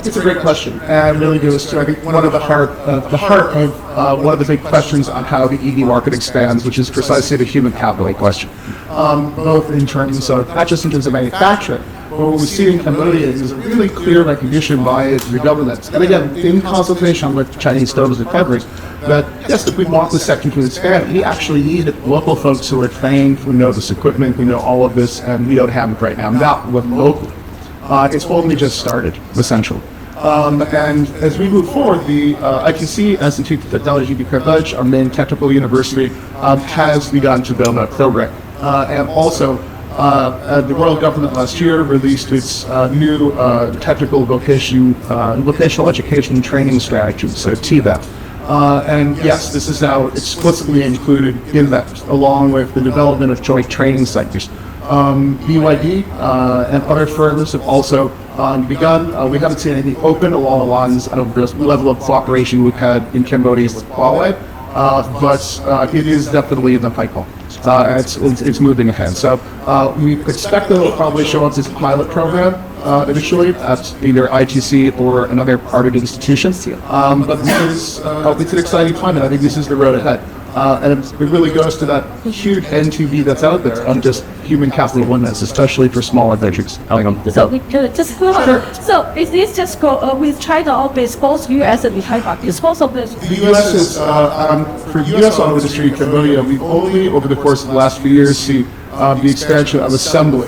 It's a great question, and really goes to, I think, one of the heart of one of the big questions on how the EV market expands, which is precisely the human capital question. Both in terms of, not just in terms of manufacturing, but what we see in Cambodia is a really clear recognition by the government, and again, in consultation with Chinese donors and partners, that yes, if we want the sector to expand, we actually need local folks who are trained, who know this equipment, who know all of this, and we don't have it right now, not with local. It's only just started, essentially. And as we move forward, the ITC, as Institute of Technology de Cambodge, our main technical university, has begun to build a program. And also, the royal government last year released its new technical vocational education training strategy, so TVET. And yes, this is now explicitly included in that, along with the development of joint training centers. BYD and other firms have also begun. We haven't seen anything open along the lines of the level of cooperation we've had in Cambodia with Huawei, but it is definitely in the pipeline. It's moving ahead. So we expect that it'll probably show up as a pilot program initially at either ITC or another partnered institution. But it's an exciting time, and I think this is the road ahead. And it really goes to that huge N2B that's out there on just human capital oneness, especially for smaller ventures. So just so is this just with China always both U.S. and China? Is both of this? The U.S. is for U.S. auto industry in Cambodia. We've only over the course of the last few years seen the expansion of assembly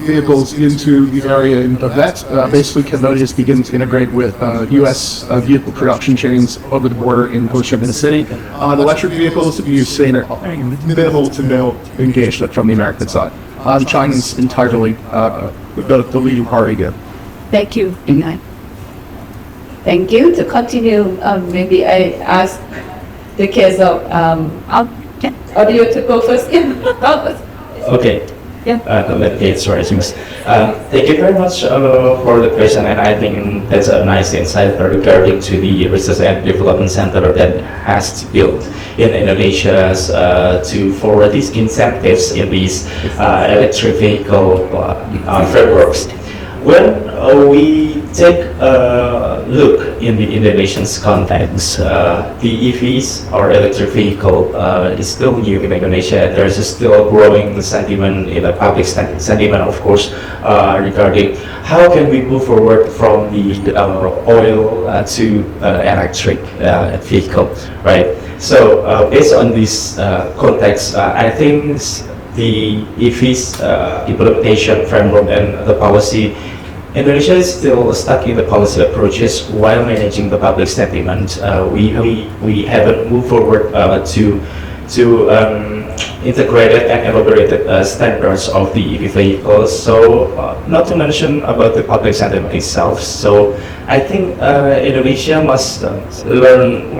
vehicles into the area in Bavet. Basically, Cambodia is beginning to integrate with U.S. Vehicle production chains over the border in Ho Chi Minh City. The electric vehicles, you've seen minimal to no engagement from the American side. China's entirely the leading party again. Thank you. Thank you. To continue, maybe I ask the case of audio to go first. Okay. Yeah. Thank you very much for the question, and I think that's a nice insight regarding to the research and development center that has built in Indonesia to forward these incentives in these electric vehicle frameworks. When we take a look in the Indonesian's context, the EVs or electric vehicle is still new in Indonesia. There's still a growing sentiment in the public sentiment, of course, regarding how can we move forward from the oil to electric vehicle, right? So based on this context, I think the EVs implementation framework and the policy, Indonesia is still stuck in the policy approaches while managing the public sentiment. We haven't moved forward to integrated and elaborated standards of the EV vehicles. So not to mention about the public sentiment itself. So I think Indonesia must learn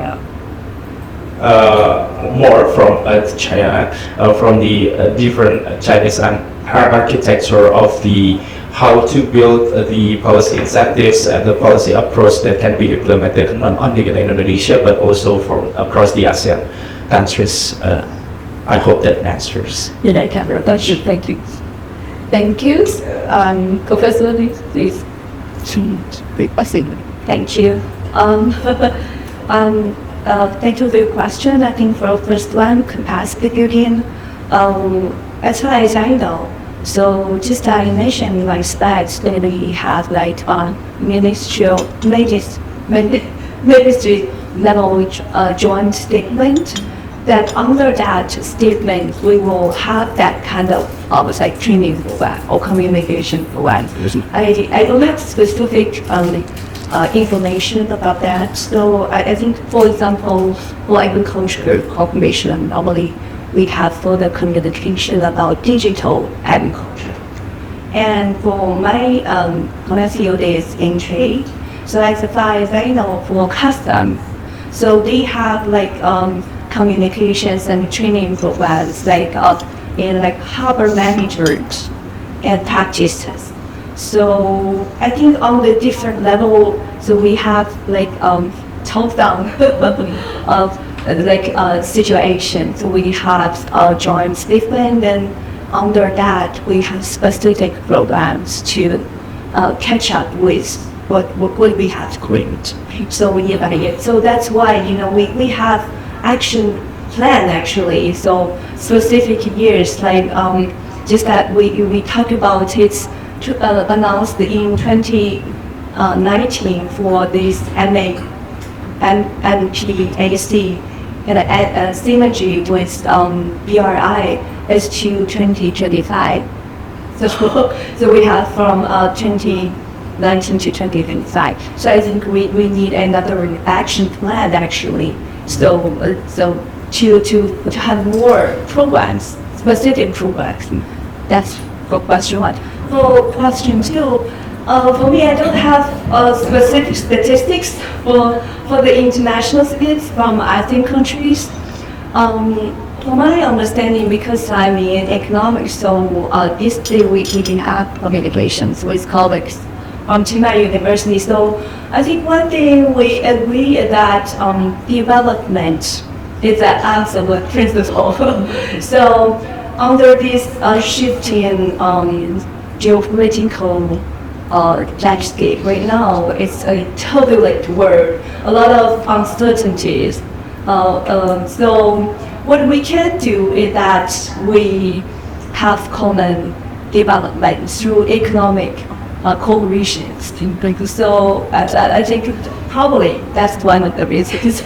more from China, from the different Chinese architecture of the how to build the policy incentives and the policy approach that can be implemented not only in Indonesia but also from across the ASEAN countries. I hope that answers. Thank you. Thank you. Professor, please. Thank you. Thank you for your question. I think for the first one, capacity building, as far as I know, so just I mentioned like slides that we have like ministry level joint statement. That under that statement we will have that kind of like training program or communication program. I don't have specific information about that. So I think, for example, for agriculture cooperation, normally we have further communication about digital agriculture. And for my field is in trade. So as far as I know, for custom, so they have like communications and training programs like in like harbor management and practices. So I think on the different level, so we have like top-down of like situation. So we have a joint statement, and under that we have specific programs to catch up with what we have to create. So we evaluate. So that's why we have action plan actually. So specific years like just that we talk about it's announced in 2019 for this NACT and PAC and synergy with BRI is to 2025. So we have from 2019 to 2025. So I think we need another action plan actually. So to have more programs, specific programs. That's for question one. For question two, for me, I don't have specific statistics for the international students from ASEAN countries. From my understanding, because I'm in economics, so this day we can have communications with colleagues from Chiang University. So I think one thing we agree that development It's an absolute principle. So under this shifting geopolitical landscape right now, it's a turbulent world, a lot of uncertainties. So what we can do is that we have common development through economic coalitions. So I think probably that's one of the reasons.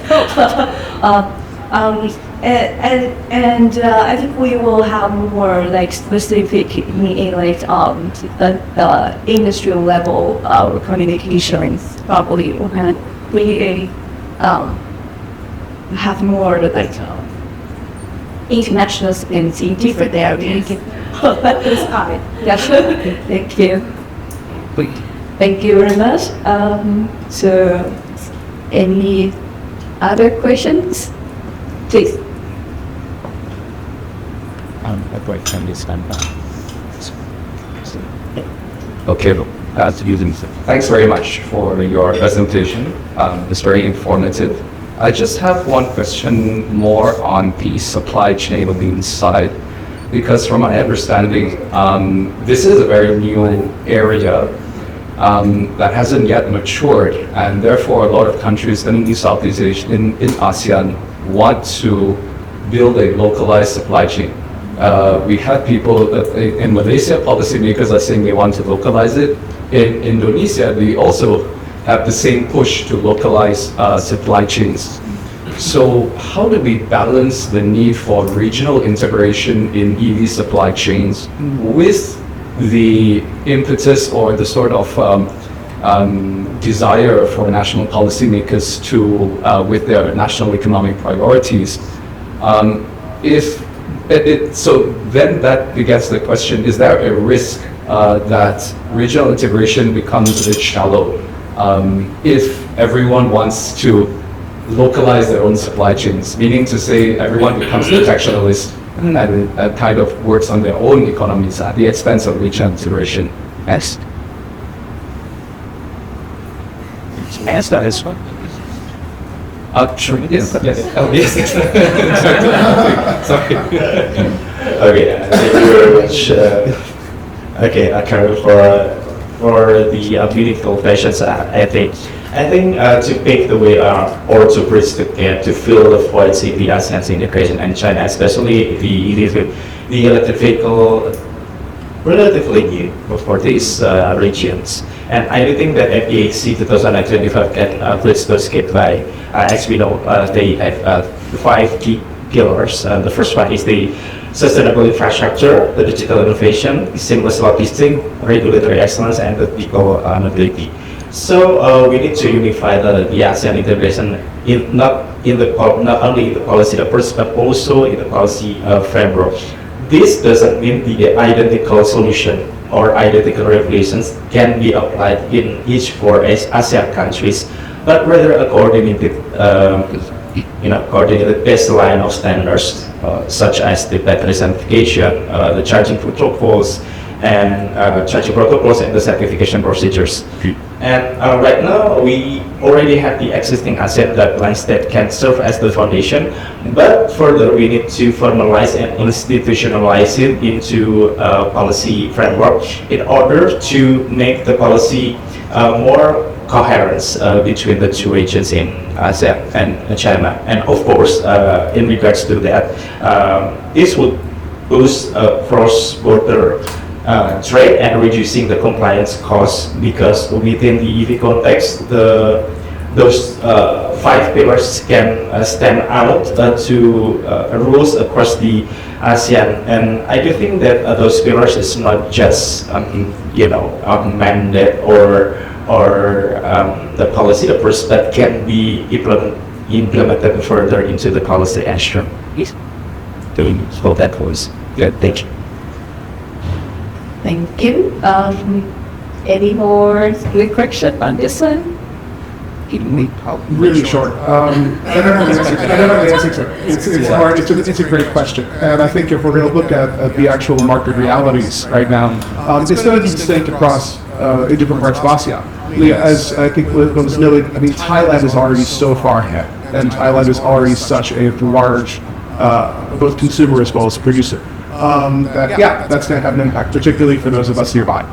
And I think we will have more like specific in like the industrial level communications probably when we have more like international students in different areas. But this time, yes, thank you. Thank you very much. So, any other questions? Please. I'd like to understand that. Okay, thanks very much for your presentation. It's very informative. I just have one question more on the supply chain side, because from my understanding, this is a very new area that hasn't yet matured, and therefore a lot of countries in Southeast Asia, in ASEAN, want to build a localized supply chain. We have people in Malaysia, policymakers are saying they want to localize it. In Indonesia, they also have the same push to localize supply chains. So how do we balance the need for regional integration in EV supply chains with the impetus or the sort of desire for national policymakers to, with their national economic priorities? So then that begets the question, is there a risk that regional integration becomes a bit shallow if everyone wants to localize their own supply chains, meaning to say everyone becomes protectionist and kind of works on their own economies at the expense of regional integration? Yes. Yes, that is one. Sure. Yes. Yes. Oh, yes. Sorry. Okay. Thank you very much. Okay, Karen, for the meaningful questions. I think to pave the way or to bridge the gap to fill the voids in the ASEAN's integration and China, especially the electric vehicle, relatively new for these regions. And I do think that FEAC 2025 can bridge those gaps by, as we know, they have 5 key pillars. The first one is the sustainable infrastructure, the digital innovation, seamless logistics, regulatory excellence, and the people mobility. So we need to unify the ASEAN integration not only in the policy approach but also in the policy framework. This doesn't mean the identical solution or identical regulations can be applied in each 4 ASEAN countries, but rather a coordinated baseline of standards such as the battery certification, the charging protocols, and the certification procedures. And right now, we already have the existing ASEAN guidelines that can serve as the foundation, but further we need to formalize and institutionalize it into a policy framework in order to make the policy more coherence between the 2 regions in ASEAN and China. And of course, in regards to that, this would boost cross-border trade and reducing the compliance costs, because within the EV context, those 5 pillars can stand out to rules across the ASEAN. And I do think that those pillars is not just a mandate or the policy approach, but can be implemented further into the policy action. Yes. So that was good. Thank you. Thank you. Any more question on this one? Really short. I don't know the answer to it. It's a great question. And I think if we're going to look at the actual market realities right now, it's going to be distinct across in different parts of ASEAN. as I think was noted, I mean, Thailand is already so far ahead, and Thailand is already such a large, both consumer as well as producer. That's going to have an impact, particularly for those of us nearby.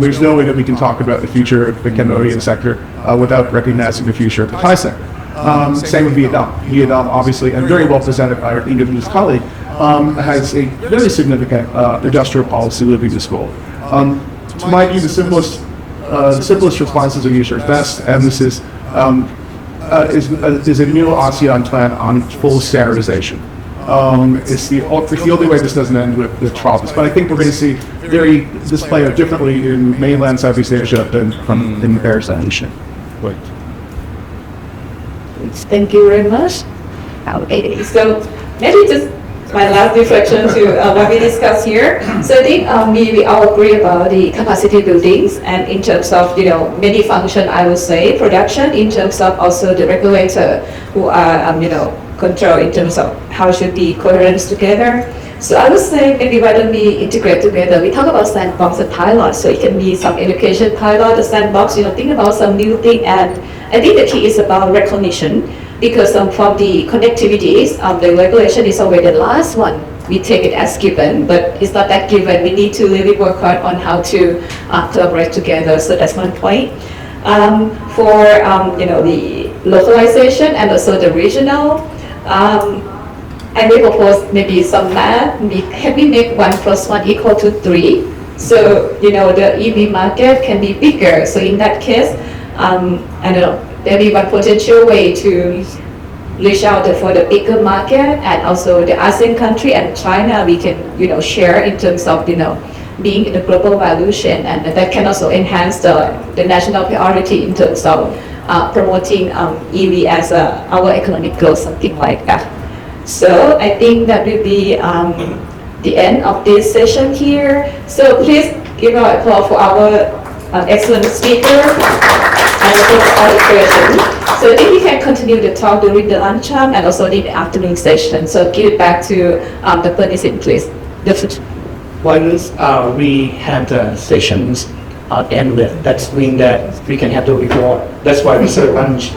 There's no way that we can talk about the future of the Cambodian sector without recognizing the future of the Thai sector. Same with Vietnam. Vietnam, obviously, and very well presented by our indigenous colleague, has a very significant industrial policy living to school. To my view, the simplest response is a user best, and this is a new ASEAN plan on full standardization. It's the only way this doesn't end with problems. But I think we're going to see this play out differently in mainland Southeast Asia than in ASEAN. Right. Thank you very much. Okay, so maybe just my last reflection to what we discussed here. So I think we all agree about the capacity buildings, and in terms of many function, I would say production, in terms of also the regulator who are control in terms of how should be coherent together. So I would say maybe why don't we integrate together? We talk about sandbox and pilot, so it can be some education pilot, the sandbox, think about some new thing. And I think the key is about recognition, because from the connectivities, the regulation is always the last one. We take it as given, but it's not that given. We need to really work hard on how to collaborate together. So that's one point. For the localization and also the regional, I may propose maybe some math. Can we make 1 + 1 = 3? So the EV market can be bigger. So in that case, I don't know, maybe one potential way to reach out for the bigger market, and also the ASEAN country and China, we can share in terms of being in the global value chain, and that can also enhance the national priority in terms of promoting EV as our economic growth, something like that. So I think that will be the end of this session here. So please give an applause for our excellent speaker and also for all the questions. So I think we can continue the talk during the lunchtime and also in the afternoon session. So give it back to the Nisit, please. Once we have the sessions ended, that's mean that we can have the report. That's why we serve lunch.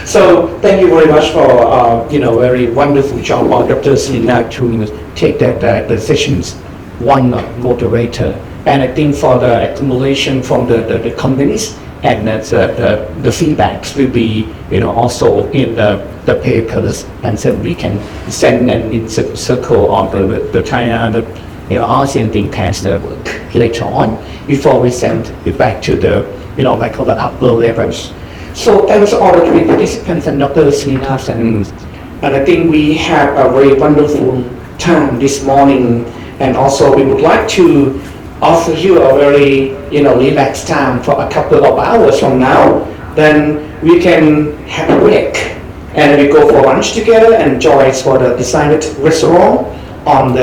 So thank you very much for very wonderful job of Dr. Selina to take the sessions one moderator, and I think for the accumulation from the companies, and that's the feedbacks will be also in the papers, and so we can send and circle on the China the ASEAN think tanks work later on before we send it back to the like the upper levels. So thanks all the three participants and Dr. Selina, and I think we have a very wonderful time this morning, and also we would like to offer you a very relaxed time for a couple of hours from now. Then we can have a break and we go for lunch together and join us for the designated restaurant on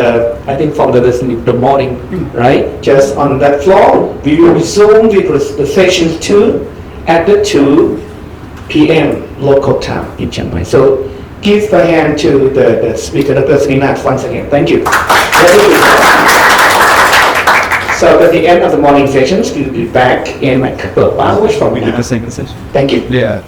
I think from the morning, right? Just on that floor. We will resume with the session 2 at the 2 p.m. local time in Chiang. So give a hand to the speaker, Dr. Selina, once again. Thank you. So at the end of the morning sessions, we'll be back in a couple of hours from now. We did the second session. Thank you. Yeah.